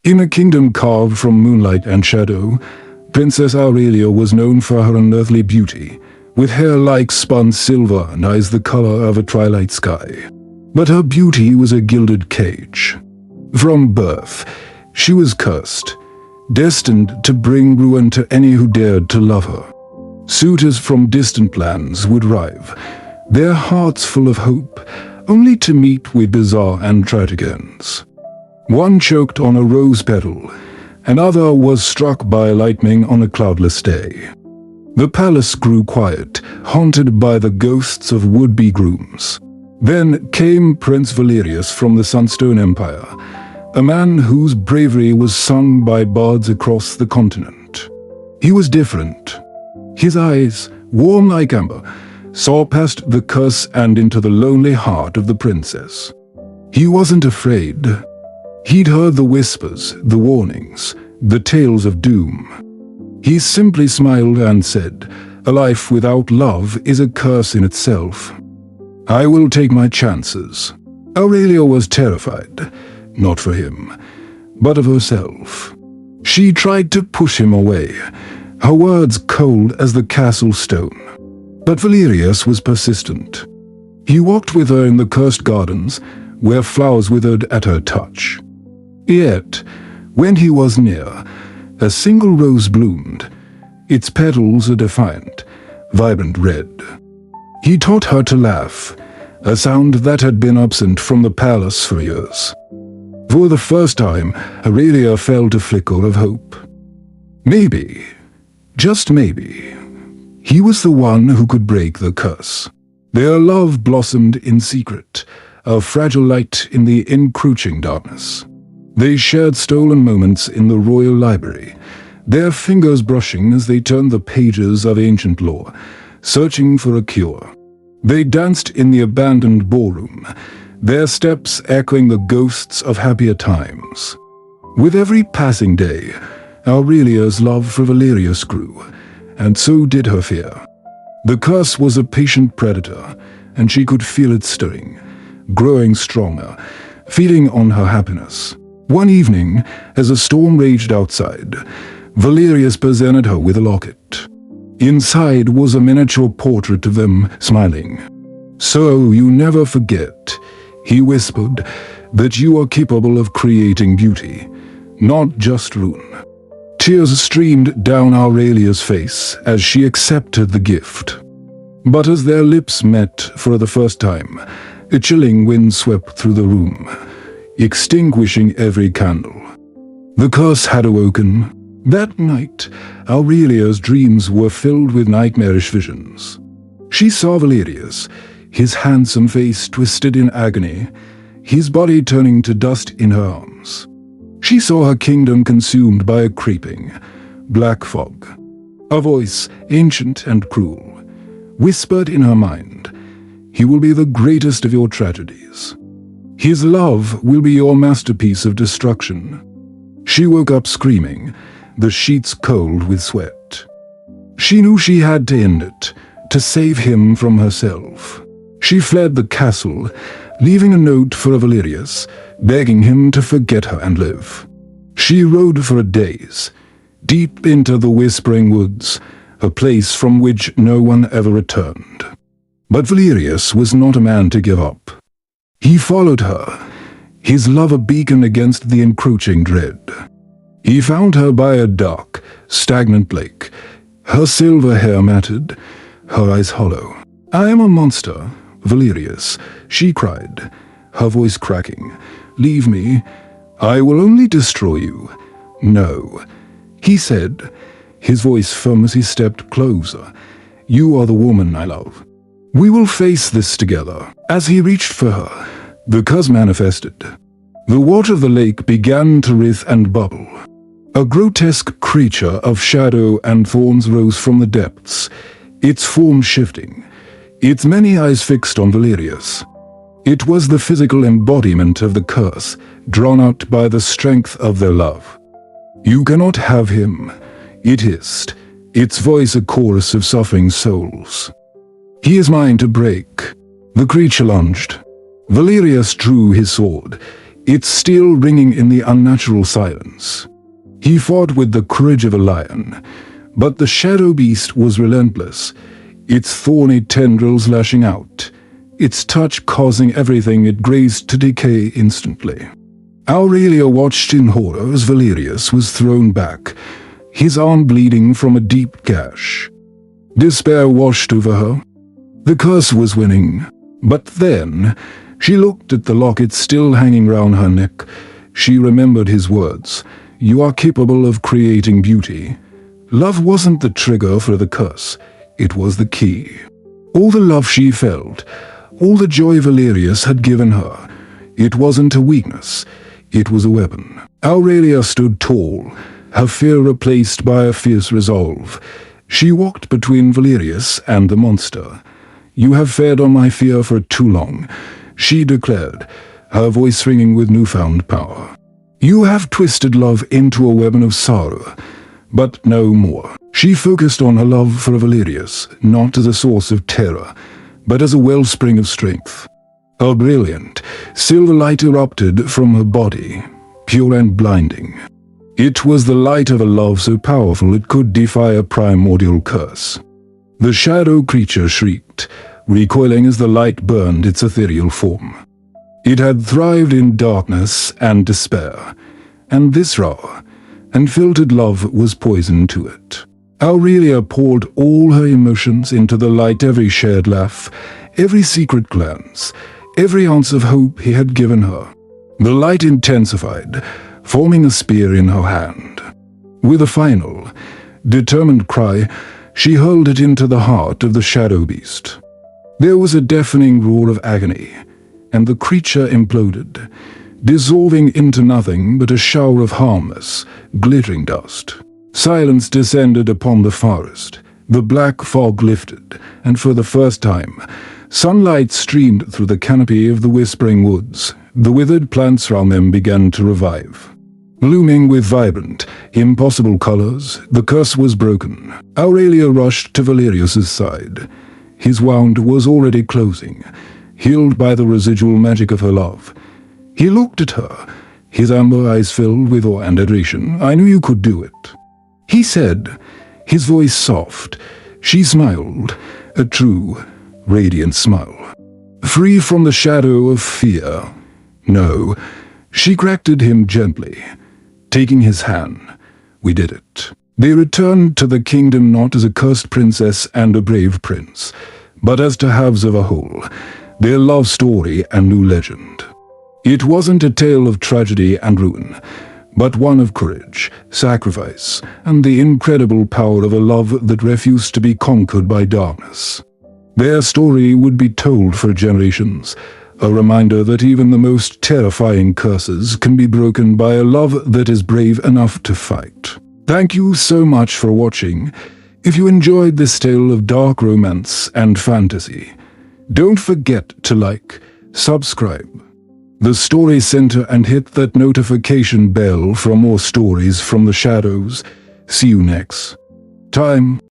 In a kingdom carved from moonlight and shadow, Princess Aurelia was known for her unearthly beauty, with hair like spun silver and eyes the color of a twilight sky. But her beauty was a gilded cage. From birth, she was cursed, destined to bring ruin to any who dared to love her. Suitors from distant lands would arrive, their hearts full of hope, only to meet with bizarre and tragic ends. One choked on a rose petal, another was struck by lightning on a cloudless day. The palace grew quiet, haunted by the ghosts of would-be grooms. Then came Prince Valerius from the Sunstone Empire, a man whose bravery was sung by bards across the continent. He was different. His eyes, warm like amber, saw past the curse and into the lonely heart of the princess. He wasn't afraid. He'd heard the whispers, the warnings, the tales of doom. He simply smiled and said, "A life without love is a curse in itself. I will take my chances." Aurelia was terrified, not for him, but of herself. She tried to push him away, her words cold as the castle stone. But Valerius was persistent. He walked with her in the cursed gardens, where flowers withered at her touch. Yet, when he was near, a single rose bloomed, its petals a defiant, vibrant red. He taught her to laugh, a sound that had been absent from the palace for years. For the first time, Aurelia felt a flicker of hope. Maybe, just maybe, he was the one who could break the curse. Their love blossomed in secret, a fragile light in the encroaching darkness. They shared stolen moments in the royal library, their fingers brushing as they turned the pages of ancient lore, searching for a cure. They danced in the abandoned ballroom, their steps echoing the ghosts of happier times. With every passing day, Aurelia's love for Valerius grew, and so did her fear. The curse was a patient predator, and she could feel it stirring, growing stronger, feeding on her happiness. One evening, as a storm raged outside, Valerius presented her with a locket. Inside was a miniature portrait of them, smiling. "So you never forget," he whispered, "that you are capable of creating beauty, not just ruin." Tears streamed down Aurelia's face as she accepted the gift. But as their lips met for the first time, a chilling wind swept through the room, extinguishing every candle. The curse had awoken. That night, Aurelia's dreams were filled with nightmarish visions. She saw Valerius, his handsome face twisted in agony, his body turning to dust in her arms. She saw her kingdom consumed by a creeping, black fog. A voice, ancient and cruel, whispered in her mind, "He will be the greatest of your tragedies. His love will be your masterpiece of destruction." She woke up screaming, the sheets cold with sweat. She knew she had to end it, to save him from herself. She fled the castle, leaving a note for Valerius, begging him to forget her and live. She rode for days, deep into the whispering woods, a place from which no one ever returned. But Valerius was not a man to give up. He followed her, his love a beacon against the encroaching dread. He found her by a dark, stagnant lake, her silver hair matted, her eyes hollow. "I am a monster, Valerius," she cried, her voice cracking. "Leave me. I will only destroy you." "No," he said, his voice firm as he stepped closer. "You are the woman I love. We will face this together." As he reached for her, the curse manifested. The water of the lake began to writhe and bubble. A grotesque creature of shadow and thorns rose from the depths, its form shifting, its many eyes fixed on Valerius. It was the physical embodiment of the curse, drawn out by the strength of their love. "You cannot have him," it hissed, its voice a chorus of suffering souls. "He is mine to break." The creature lunged. Valerius drew his sword, its steel ringing in the unnatural silence. He fought with the courage of a lion, but the shadow beast was relentless, its thorny tendrils lashing out, its touch causing everything it grazed to decay instantly. Aurelia watched in horror as Valerius was thrown back, his arm bleeding from a deep gash. Despair washed over her. The curse was winning, but then she looked at the locket still hanging round her neck. She remembered his words, "You are capable of creating beauty." Love wasn't the trigger for the curse, it was the key. All the love she felt, all the joy Valerius had given her, it wasn't a weakness, it was a weapon. Aurelia stood tall, her fear replaced by a fierce resolve. She walked between Valerius and the monster. "You have fed on my fear for too long," she declared, her voice ringing with newfound power. "You have twisted love into a weapon of sorrow, but no more." She focused on her love for Valerius, not as a source of terror, but as a wellspring of strength. A brilliant, silver light erupted from her body, pure and blinding. It was the light of a love so powerful it could defy a primordial curse. The shadow creature shrieked, recoiling as the light burned its ethereal form. It had thrived in darkness and despair, and this raw and filtered love was poison to it. Aurelia poured all her emotions into the light, every shared laugh, every secret glance, every ounce of hope he had given her. The light intensified, forming a spear in her hand. With a final, determined cry, she hurled it into the heart of the shadow beast. There was a deafening roar of agony, and the creature imploded, dissolving into nothing but a shower of harmless, glittering dust. Silence descended upon the forest. The black fog lifted, and for the first time, sunlight streamed through the canopy of the whispering woods. The withered plants round them began to revive. Blooming with vibrant, impossible colors, the curse was broken. Aurelia rushed to Valerius's side. His wound was already closing, healed by the residual magic of her love. He looked at her, his amber eyes filled with awe and adoration. "I knew you could do it," he said, his voice soft. She smiled, a true, radiant smile, free from the shadow of fear. "No," she corrected him gently, taking his hand. "We did it." They returned to the kingdom not as a cursed princess and a brave prince, but as to halves of a whole, their love story and new legend. It wasn't a tale of tragedy and ruin, but one of courage, sacrifice, and the incredible power of a love that refused to be conquered by darkness. Their story would be told for generations, a reminder that even the most terrifying curses can be broken by a love that is brave enough to fight. Thank you so much for watching. If you enjoyed this tale of dark romance and fantasy, don't forget to like, subscribe, the Story Center, and hit that notification bell for more stories from the shadows. See you next time.